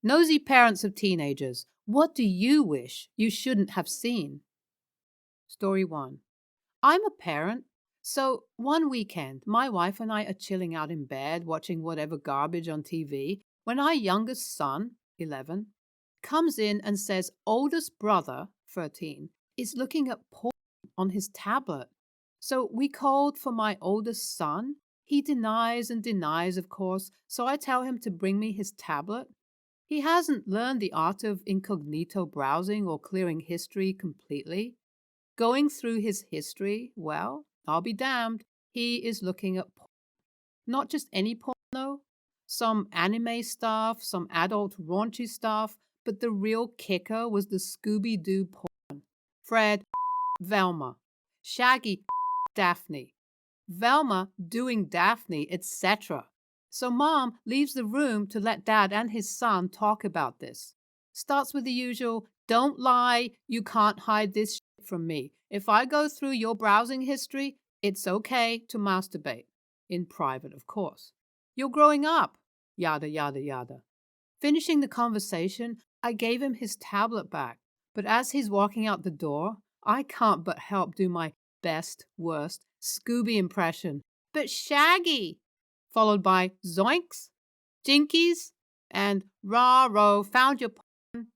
Nosy parents of teenagers, what do you wish you shouldn't have seen? Story 1. I'm a parent, so one weekend, my wife and I are chilling out in bed watching whatever garbage on TV when our youngest son, 11, comes in and says oldest brother, 13, is looking at porn on his tablet. So we called for my oldest son. He denies and denies, of course, so I tell him to bring me his tablet. He hasn't learned the art of incognito browsing or clearing history completely. Going through his history, well, I'll be damned, he is looking at porn. Not just any porn, though. Some anime stuff, some adult raunchy stuff, but the real kicker was the Scooby-Doo porn. Fred, Velma. Shaggy, Daphne. Velma doing Daphne, etc. So mom leaves the room to let dad and his son talk about this. Starts with the usual, don't lie, you can't hide this shit from me. If I go through your browsing history, it's okay to masturbate. In private, of course. You're growing up. Yada, yada, yada. Finishing the conversation, I gave him his tablet back. But as he's walking out the door, I can't but help do my best, worst Scooby impression. But Shaggy! Followed by zoinks, jinkies, and rah-roh, found your porn.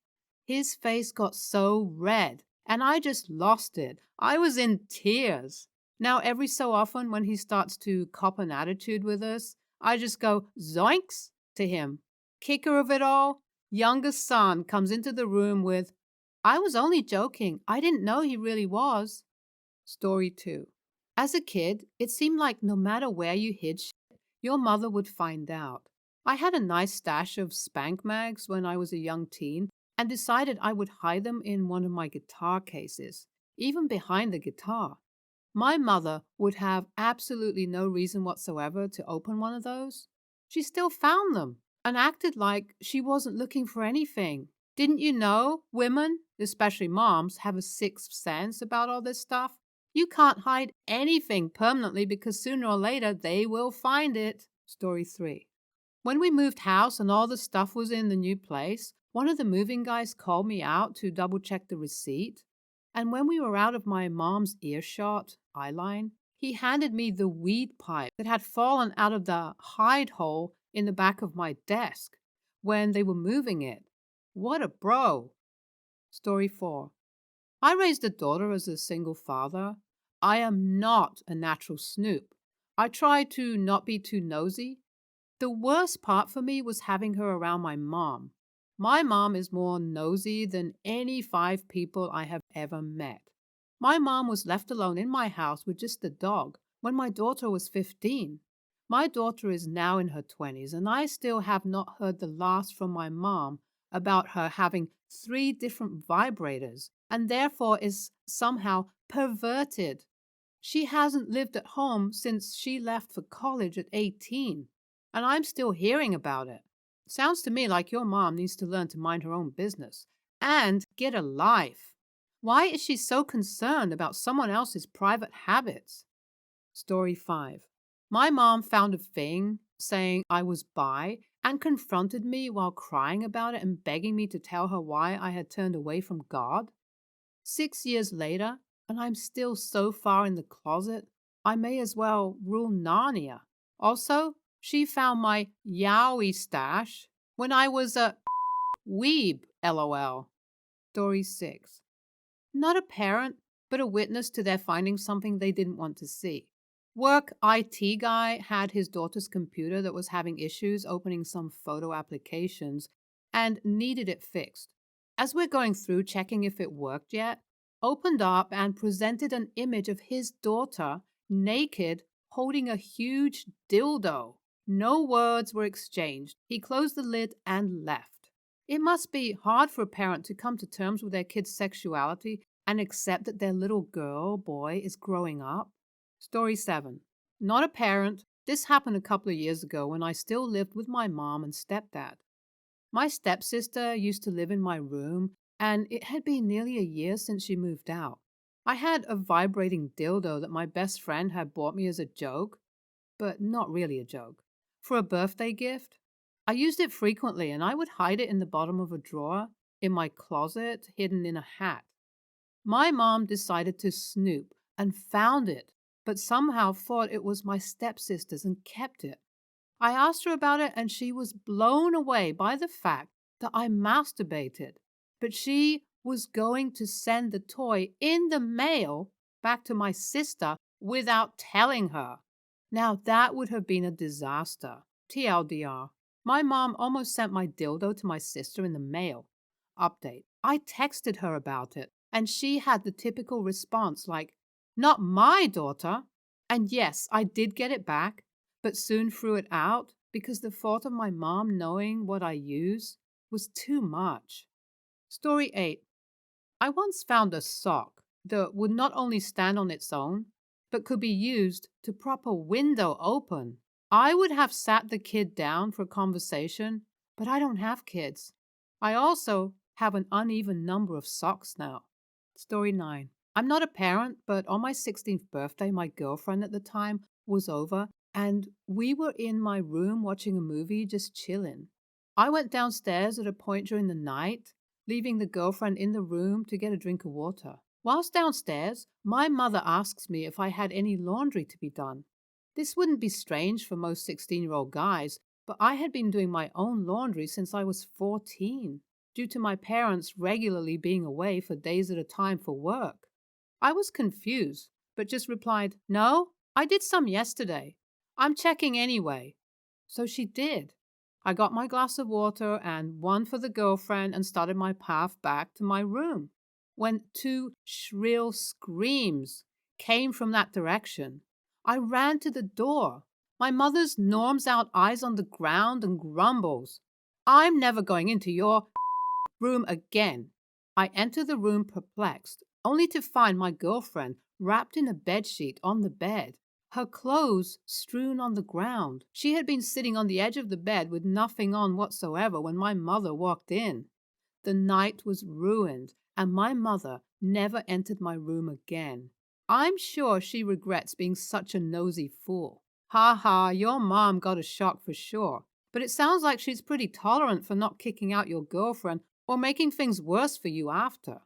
His face got so red, and I just lost it. I was in tears. Now, every so often when he starts to cop an attitude with us, I just go zoinks to him. Kicker of it all, youngest son comes into the room with, I was only joking. I didn't know he really was. Story 2. As a kid, it seemed like no matter where you hid shit, your mother would find out. I had a nice stash of spank mags when I was a young teen and decided I would hide them in one of my guitar cases, even behind the guitar. My mother would have absolutely no reason whatsoever to open one of those. She still found them and acted like she wasn't looking for anything. Didn't you know women, especially moms, have a sixth sense about all this stuff? You can't hide anything permanently because sooner or later they will find it. Story 3. When we moved house and all the stuff was in the new place, one of the moving guys called me out to double check the receipt. And when we were out of my mom's earshot, eyeline, he handed me the weed pipe that had fallen out of the hide hole in the back of my desk when they were moving it. What a bro. Story 4. I raised a daughter as a single father. I am not a natural snoop. I try to not be too nosy. The worst part for me was having her around my mom. My mom is more nosy than any 5 people I have ever met. My mom was left alone in my house with just the dog when my daughter was 15. My daughter is now in her 20s, and I still have not heard the last from my mom about her having 3 different vibrators and therefore is somehow perverted. She hasn't lived at home since she left for college at 18, and I'm still hearing about it. Sounds to me like your mom needs to learn to mind her own business and get a life. Why is she so concerned about someone else's private habits? Story 5. My mom found a thing saying I was bi and confronted me while crying about it and begging me to tell her why I had turned away from God. 6 years later, and I'm still so far in the closet, I may as well rule Narnia. Also, she found my Yowie stash when I was a weeb, lol. Story 6. Not a parent, but a witness to their finding something they didn't want to see. Work IT guy had his daughter's computer that was having issues opening some photo applications and needed it fixed. As we're going through checking if it worked yet, opened up and presented an image of his daughter naked holding a huge dildo. No words were exchanged. He closed the lid and left. It must be hard for a parent to come to terms with their kid's sexuality and accept that their little girl, boy, is growing up. Story 7. Not a parent. This happened a couple of years ago when I still lived with my mom and stepdad. My stepsister used to live in my room, and it had been nearly a year since she moved out. I had a vibrating dildo that my best friend had bought me as a joke, but not really a joke, for a birthday gift. I used it frequently and I would hide it in the bottom of a drawer in my closet, hidden in a hat. My mom decided to snoop and found it, but somehow thought it was my stepsister's and kept it. I asked her about it and she was blown away by the fact that I masturbated, but she was going to send the toy in the mail back to my sister without telling her. Now that would have been a disaster. TLDR. My mom almost sent my dildo to my sister in the mail. Update. I texted her about it, and she had the typical response like, "Not my daughter." And yes, I did get it back, but soon threw it out because the thought of my mom knowing what I use was too much. Story 8. I once found a sock that would not only stand on its own, but could be used to prop a window open. I would have sat the kid down for a conversation, but I don't have kids. I also have an uneven number of socks now. Story 9. I'm not a parent, but on my 16th birthday, my girlfriend at the time was over, and we were in my room watching a movie, just chilling. I went downstairs at a point during the night, leaving the girlfriend in the room to get a drink of water. Whilst downstairs, my mother asks me if I had any laundry to be done. This wouldn't be strange for most 16-year-old guys, but I had been doing my own laundry since I was 14, due to my parents regularly being away for days at a time for work. I was confused, but just replied, "No, I did some yesterday. I'm checking anyway." So she did. I got my glass of water and one for the girlfriend and started my path back to my room when two shrill screams came from that direction. I ran to the door. My mother's norms out eyes on the ground and grumbles, "I'm never going into your room again." I enter the room perplexed, only to find my girlfriend wrapped in a bedsheet on the bed, her clothes strewn on the ground. She had been sitting on the edge of the bed with nothing on whatsoever when my mother walked in. The night was ruined, and my mother never entered my room again. I'm sure she regrets being such a nosy fool. Ha ha, your mom got a shock for sure. But it sounds like she's pretty tolerant for not kicking out your girlfriend or making things worse for you after.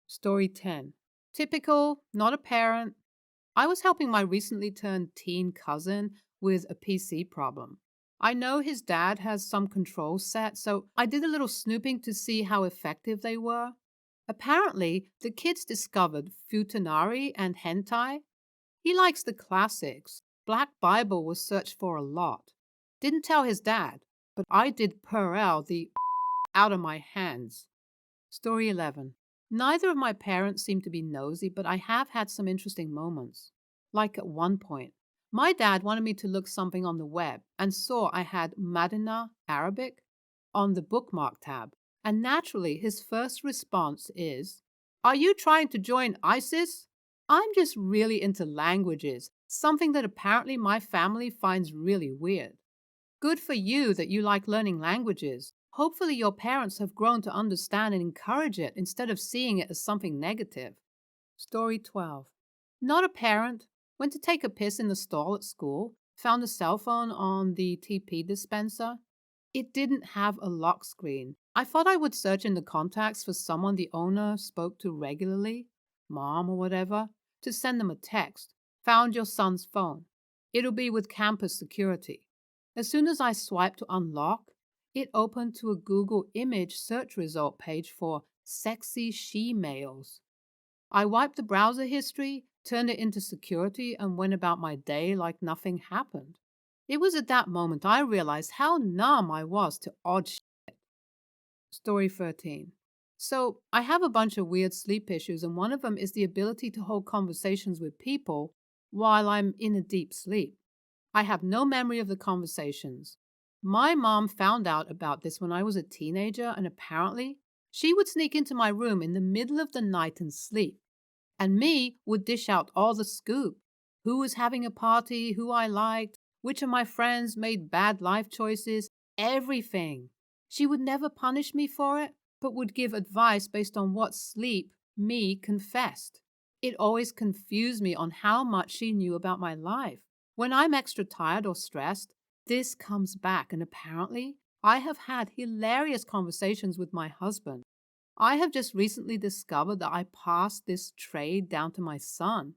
Story 10. Typical, not a parent. I was helping my recently turned teen cousin with a PC problem. I know his dad has some controls set, so I did a little snooping to see how effective they were. Apparently, the kids discovered futanari and hentai. He likes the classics. Black Bible was searched for a lot. Didn't tell his dad, but I did Perel the out of my hands. Story 11. Neither of my parents seem to be nosy, but I have had some interesting moments. Like at one point, my dad wanted me to look something on the web and saw I had Madina Arabic on the bookmark tab. And naturally, his first response is, "Are you trying to join ISIS?" I'm just really into languages, something that apparently my family finds really weird. Good for you that you like learning languages. Hopefully, your parents have grown to understand and encourage it instead of seeing it as something negative. Story 12. Not a parent. Went to take a piss in the stall at school. Found a cell phone on the TP dispenser. It didn't have a lock screen. I thought I would search in the contacts for someone the owner spoke to regularly, mom or whatever, to send them a text. Found your son's phone. It'll be with campus security. As soon as I swiped to unlock, it opened to a Google image search result page for sexy she-males. I wiped the browser history, turned it into security, and went about my day like nothing happened. It was at that moment I realized how numb I was to odd shit. Story 13. So, I have a bunch of weird sleep issues, and one of them is the ability to hold conversations with people while I'm in a deep sleep. I have no memory of the conversations. My mom found out about this when I was a teenager, and apparently, she would sneak into my room in the middle of the night and sleep. And me would dish out all the scoop. Who was having a party, who I liked, which of my friends made bad life choices, everything. She would never punish me for it, but would give advice based on what sleep me confessed. It always confused me on how much she knew about my life. When I'm extra tired or stressed, This comes back, and apparently, I have had hilarious conversations with my husband. I have just recently discovered that I passed this trade down to my son.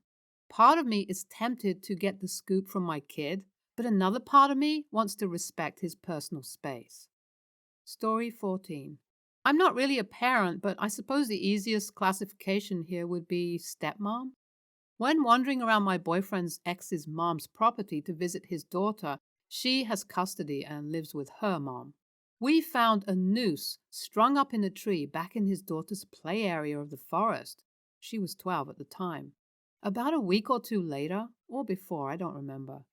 Part of me is tempted to get the scoop from my kid, but another part of me wants to respect his personal space. Story 14. I'm not really a parent, but I suppose the easiest classification here would be stepmom. When wandering around my boyfriend's ex's mom's property to visit his daughter, she has custody and lives with her mom. We found a noose strung up in a tree back in his daughter's play area of the forest. She was 12 at the time. About a week or two later, or before, I don't remember,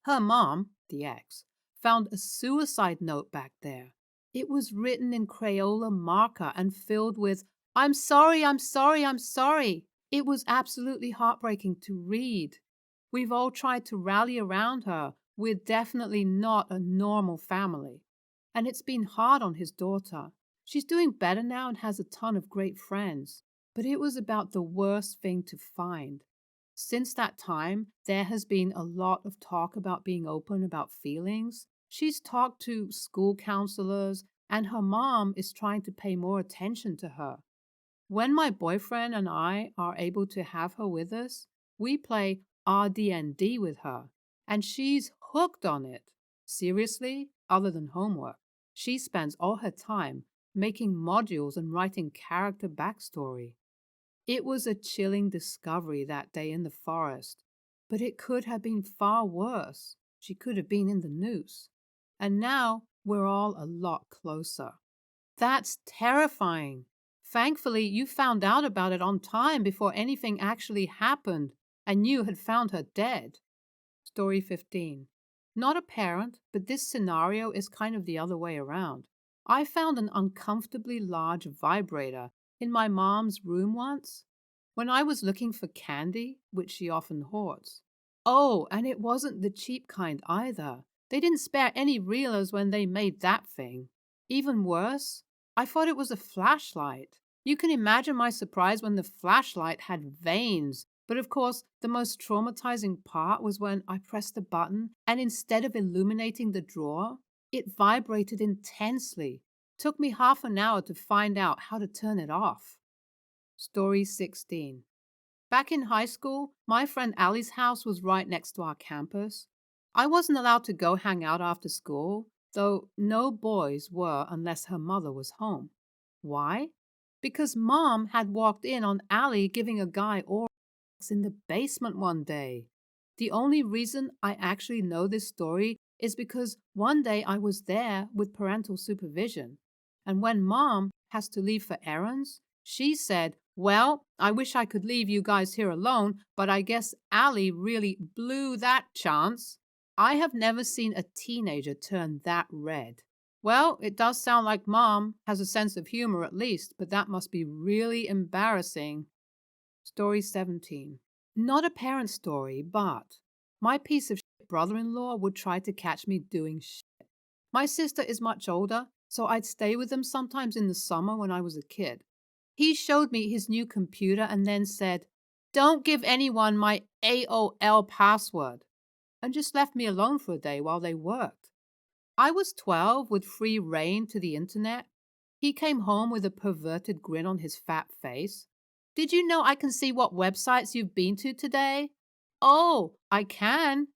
her mom, the ex, found a suicide note back there. It was written in Crayola marker and filled with, "I'm sorry, I'm sorry, I'm sorry." It was absolutely heartbreaking to read. We've all tried to rally around her. We're definitely not a normal family. And it's been hard on his daughter. She's doing better now and has a ton of great friends. But it was about the worst thing to find. Since that time, there has been a lot of talk about being open about feelings. She's talked to school counselors, and her mom is trying to pay more attention to her. When my boyfriend and I are able to have her with us, we play RD&D with her, and she's hooked on it. Seriously, other than homework, she spends all her time making modules and writing character backstory. It was a chilling discovery that day in the forest, but it could have been far worse. She could have been in the noose. And now we're all a lot closer. That's terrifying. Thankfully, you found out about it on time before anything actually happened, and you had found her dead. Story 15. Not a parent, but this scenario is kind of the other way around. I found an uncomfortably large vibrator in my mom's room once when I was looking for candy, which she often hoards. Oh, and it wasn't the cheap kind either. They didn't spare any reelers when they made that thing. Even worse, I thought it was a flashlight. You can imagine my surprise when the flashlight had veins. But of course, the most traumatizing part was when I pressed the button and instead of illuminating the drawer, it vibrated intensely. Took me half an hour to find out how to turn it off. Story 16. Back in high school, my friend Allie's house was right next to our campus. I wasn't allowed to go hang out after school, though no boys were unless her mother was home. Why? Because Mom had walked in on Allie giving a guy oral sex in the basement one day. The only reason I actually know this story is because one day I was there with parental supervision, and when Mom has to leave for errands, she said, "Well, I wish I could leave you guys here alone, but I guess Allie really blew that chance." I have never seen a teenager turn that red. Well, it does sound like Mom has a sense of humor at least, but that must be really embarrassing. Story 17. Not a parent story, but my piece of shit brother-in-law would try to catch me doing shit. My sister is much older, so I'd stay with them sometimes in the summer when I was a kid. He showed me his new computer and then said, "Don't give anyone my AOL password," and just left me alone for a day while they worked. I was 12 with free reign to the internet. He came home with a perverted grin on his fat face. "Did you know I can see what websites you've been to today?" "Oh, I can."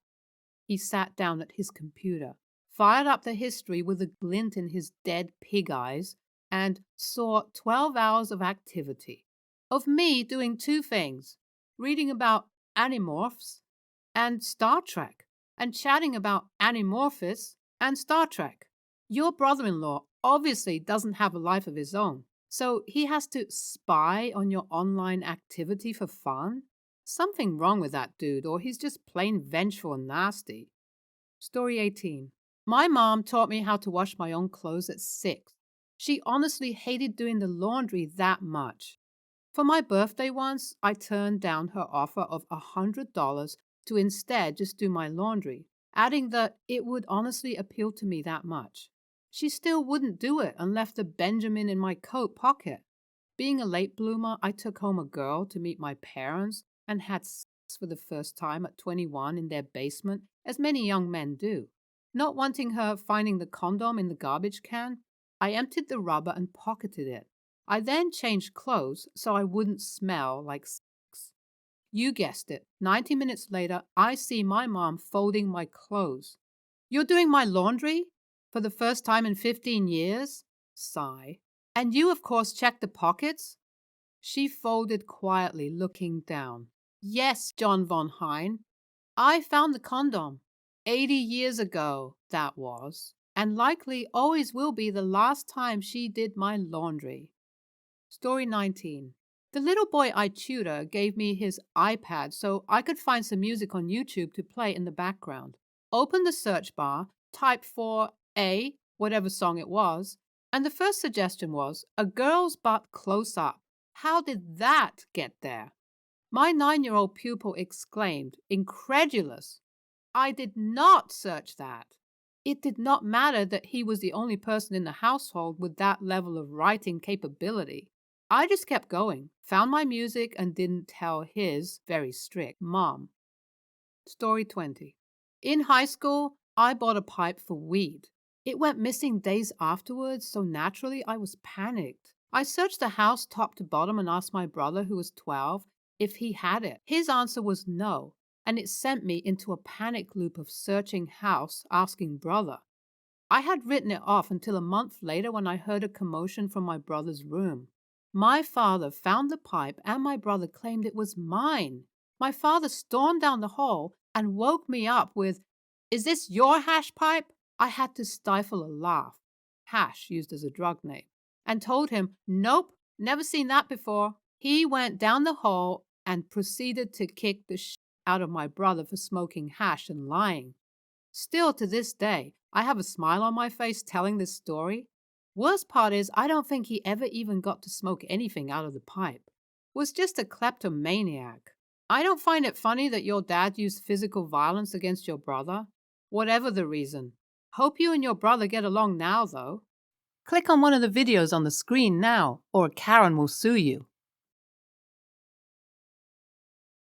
He sat down at his computer, fired up the history with a glint in his dead pig eyes, and saw 12 hours of activity. Of me doing two things, reading about animorphs and Star Trek, and chatting about Animorphis and Star Trek. Your brother-in-law obviously doesn't have a life of his own, so he has to spy on your online activity for fun? Something wrong with that dude, or he's just plain vengeful and nasty. Story 18. My mom taught me how to wash my own clothes at 6. She honestly hated doing the laundry that much. For my birthday once, I turned down her offer of $100 to instead just do my laundry, adding that it would honestly appeal to me that much. She still wouldn't do it and left a Benjamin in my coat pocket. Being a late bloomer, I took home a girl to meet my parents and had sex for the first time at 21 in their basement, as many young men do. Not wanting her finding the condom in the garbage can, I emptied the rubber and pocketed it. I then changed clothes so I wouldn't smell like sex. You guessed it. 90 minutes later, I see my mom folding my clothes. You're doing my laundry? For the first time in 15 years? Sigh. And you, of course, checked the pockets? She folded quietly, looking down. Yes, John von Hein. I found the condom. 80 years ago, that was. And likely always will be the last time she did my laundry. Story 19. The little boy I tutor gave me his iPad so I could find some music on YouTube to play in the background. Open the search bar, type for whatever song it was, and the first suggestion was A Girl's Butt Close Up. How did that get there? My 9-year-old pupil exclaimed, incredulous. I did not search that. It did not matter that he was the only person in the household with that level of writing capability. I just kept going, found my music, and didn't tell his very strict mom. Story 20. In high school, I bought a pipe for weed. It went missing days afterwards, so naturally I was panicked. I searched the house top to bottom and asked my brother, who was 12, if he had it. His answer was no, and it sent me into a panic loop of searching house, asking brother. I had written it off until a month later when I heard a commotion from my brother's room. My father found the pipe and my brother claimed it was mine. My father stormed down the hall and woke me up with, "Is this your hash pipe?" I had to stifle a laugh, hash used as a drug name, and told him, "Nope, never seen that before." He went down the hall and proceeded to kick the shit out of my brother for smoking hash and lying. Still to this day, I have a smile on my face telling this story. Worst part is, I don't think he ever even got to smoke anything out of the pipe. Was just a kleptomaniac. I don't find it funny that your dad used physical violence against your brother. Whatever the reason. Hope you and your brother get along now, though. Click on one of the videos on the screen now, or Karen will sue you.